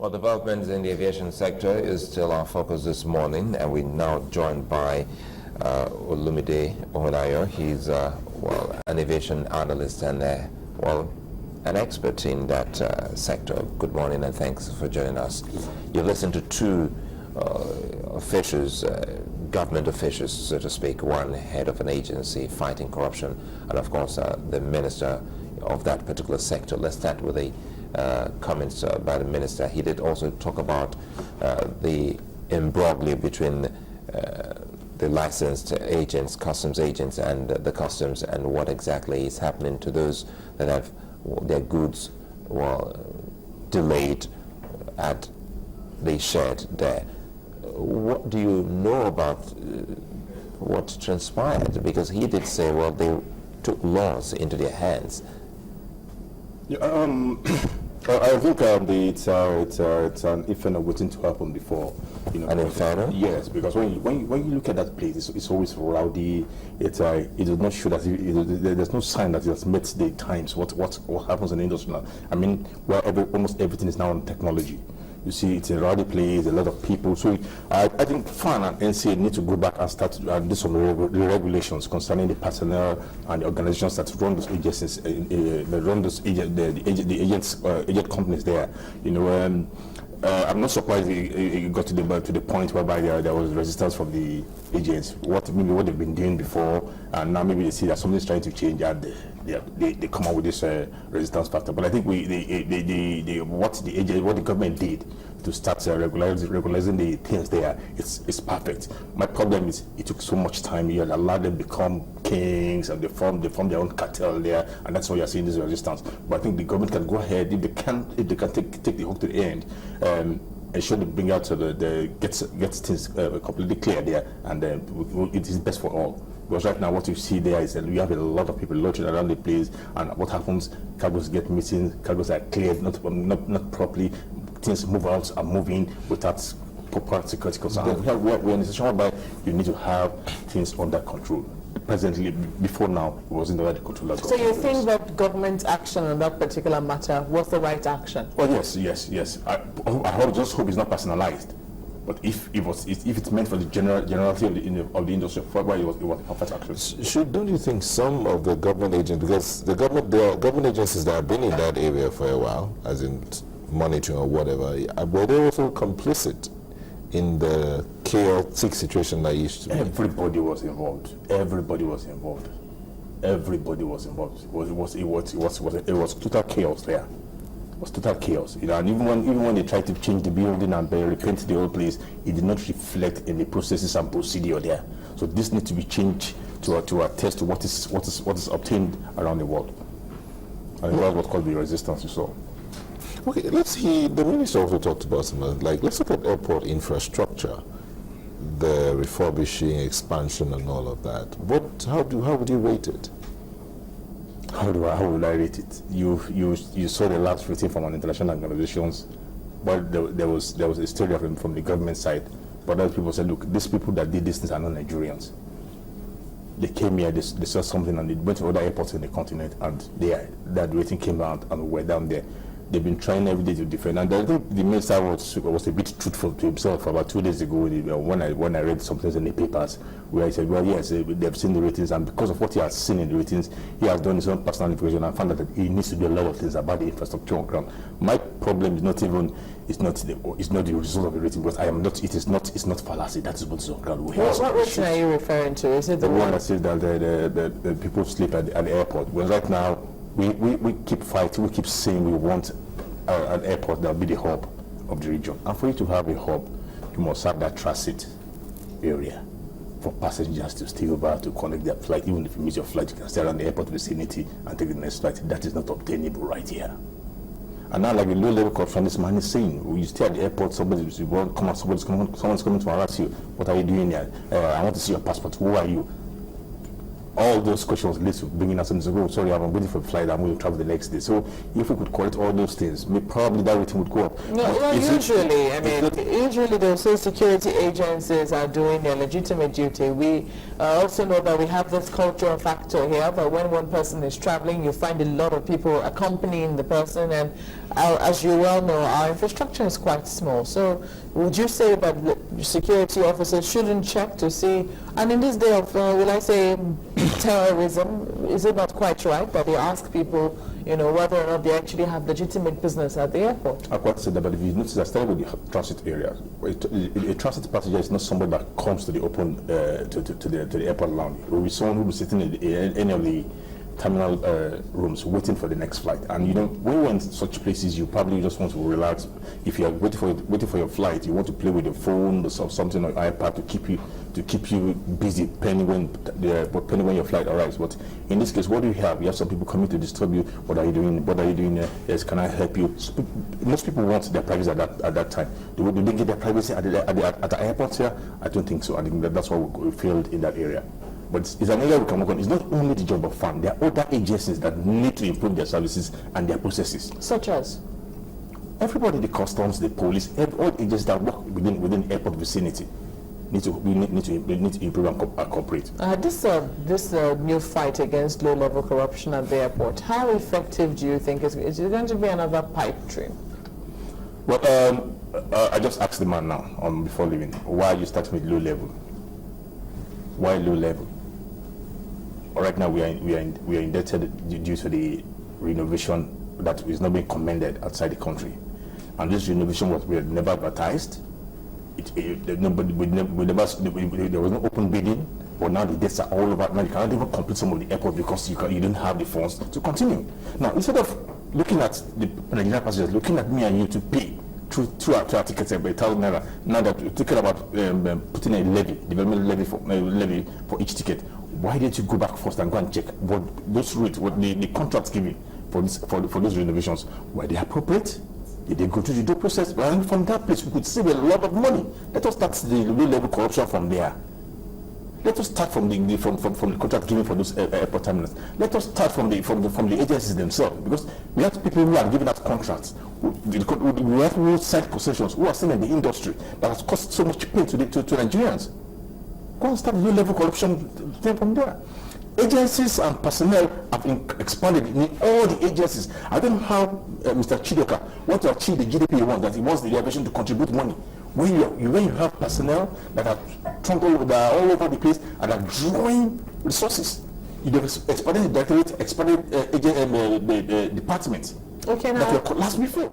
Well, developments in the aviation sector is still our focus this morning, and we're now joined by Olumide Ohunayo. He's, an aviation analyst and, an expert in that sector. Good morning, and thanks for joining us. You've listened to two officials, government officials, so to speak, one head of an agency fighting corruption, and of course the minister of that particular sector. Let's start with the comments by the minister. He did also talk about the imbroglio between the licensed agents, customs agents, and the customs, and what exactly is happening to those that have their goods delayed at the shed there. What do you know about what transpired? Because he did say, well, they took laws into their hands. I think it's an inferno waiting to happen before. An inferno? Yes, because when you look at that place, it's always rowdy. It does not show that there's no sign that it has met the times. What happens in the industry now? I mean, where almost everything is now on technology. You see, it's a rowdy place, a lot of people. So I think FAAN and NCAA need to go back and start to do some regulations concerning the personnel and the organizations that run those agencies, the agent companies there. I'm not surprised it got to the point whereby there was resistance from the agents. What they've been doing before, and now maybe they see that something's trying to change, and they come up with this resistance factor. But I think what the government did to start regularizing the things there, it's perfect. My problem is it took so much time. You allowed them to become kings, and they form their own cartel there, and that's why you're seeing this resistance. But I think the government can go ahead if they can take the hook to the end. Ensure they bring out gets things completely clear there, and it is best for all. Because right now what you see there is that we have a lot of people loitering around the place, and what happens, cargoes get missing, cargoes are cleared not properly, things move out and moving without proper security concerns. We're in a situation whereby you need to have things under control. Presently, before now, it wasn't under the control. So you think that government action on that particular matter was the right action? Oh yes. I just hope it's not personalized. But if it's meant for the generality of the industry, probably it was a perfect action. Don't you think some of the government agents, because there are government agencies that have been in that area for a while, as in monitoring or whatever, were they also complicit in the chaotic situation that used to be? Everybody was involved. Everybody was involved. It was total chaos there. It was total chaos. And even when they tried to change the building and repaint the old place, it did not reflect in the processes and procedure there. So this needs to be changed to attest to what is obtained around the world. And that's what caused the resistance you saw. Okay, let's hear, the minister also talked about something let's look at airport infrastructure, the refurbishing, expansion, and all of that. How would you rate it? How would I rate it? You saw the last rating from an international organizations, but there was a story from the government side. But other people said, look, these people that did these things are not Nigerians. They came here, they saw something, and they went to other airports in the continent, and that rating came out, and we're down there. They've been trying every day to defend, and I think the minister was a bit truthful to himself about 2 days ago when I read some things in the papers where he said, well, yes, they've seen the ratings, and because of what he has seen in the ratings, he has done his own personal investigation and found out that he needs to do a lot of things about the infrastructure on ground. My problem is not the result of the rating, because it's not fallacy. That is what is on ground. What rating are you referring to? Is it the one that says that the people sleep at the airport? Well, right now, we keep fighting, we keep saying we want an airport that will be the hub of the region. And for you to have a hub, you must have that transit area for passengers to stay over, to connect their flight. Even if you miss your flight, you can stay around the airport vicinity and take the next flight. That is not obtainable right here. And now, like the low-level corruption, this man is saying, when you stay at the airport, someone's coming to harass you. What are you doing here? I want to see your passport. Who are you? all those questions lead to bringing us into, oh, sorry, I'm waiting for a flight, I'm going to travel the next day. So if we could correct all those things, probably that rating would go up. No, usually those security agencies are doing their legitimate duty. We also know that we have this cultural factor here, but when one person is traveling, you find a lot of people accompanying the person, and as you well know, our infrastructure is quite small. So would you say that the security officers shouldn't check to see, and in this day of, will I say, terrorism, is it not quite right that they ask people, you know, whether or not they actually have legitimate business at the airport? I quite said that, but if you notice, I started with the transit area. A transit passenger is not somebody that comes to the open, to the airport lounge. It will be someone who will be sitting in any of the terminal rooms waiting for the next flight. And you know, when you're in such places, you probably just want to relax. If you are waiting for your flight, you want to play with your phone or something, or iPad to keep you busy, depending when your flight arrives. But in this case, what do you have? You have some people coming to disturb you. What are you doing? What are you doing? Yes, can I help you? Most people want their privacy at that time. Do they get their privacy at the airport here? I don't think so. I think that's why we failed in that area. But it's an area we can work on. It's not only the job of FAAN. There are other agencies that need to improve their services and their processes. Such as? Everybody, the customs, the police, all agencies that work within airport vicinity need to improve and cooperate. This new fight against low-level corruption at the airport, how effective do you think is it going to be another pipe dream? Well, I just asked the man now before leaving, why you start with low level? Why low level? Right now we are indebted due to the renovation that is not being commended outside the country, and this renovation was never advertised. There was no open bidding, but now the debts are all over. Now you cannot even complete some of the airports because you don't have the funds to continue. Now, instead of looking at the Nigerian passengers, looking at me and you to pay through our tickets by 1,000 naira, now that we're talking about putting a development levy for each ticket, why didn't you go back first and go and check what those rates, what the contracts giving for those renovations, were they appropriate? Did they go through the due process? And from that place, we could save a lot of money. Let us start the low-level corruption from there. Let us start from the contract given for those airport terminals. Let us start from the agencies themselves, because we have people who are giving us contracts. We have roadside concessions who are still in the industry that has cost so much pain to Nigerians. Go and start low-level corruption from there. Agencies and personnel have expanded in all the agencies. I don't know how Mr. Chidoka wants to achieve the GDP he wants, that he wants the aviation to contribute money. When you have personnel that are all over the place and are drawing resources, you have expanded the directorate, expanded the department. Okay, now that were last before.